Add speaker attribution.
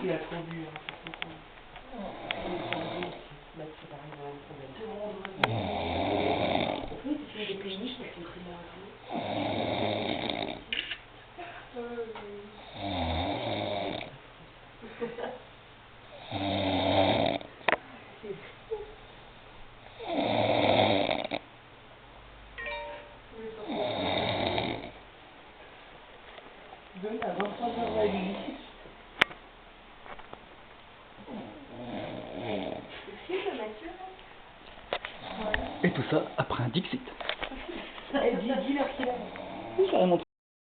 Speaker 1: Il a trop bu, hein, c'est trop cool. Bah, c'est pareil, il a un problème. Tout le monde veut. Oui, tu fais des péniches parce que c'est moins cool. À 23h la nuit.
Speaker 2: Et tout ça après un Dixit.
Speaker 1: Dis-leur qu'il a.
Speaker 2: Oui, carrément.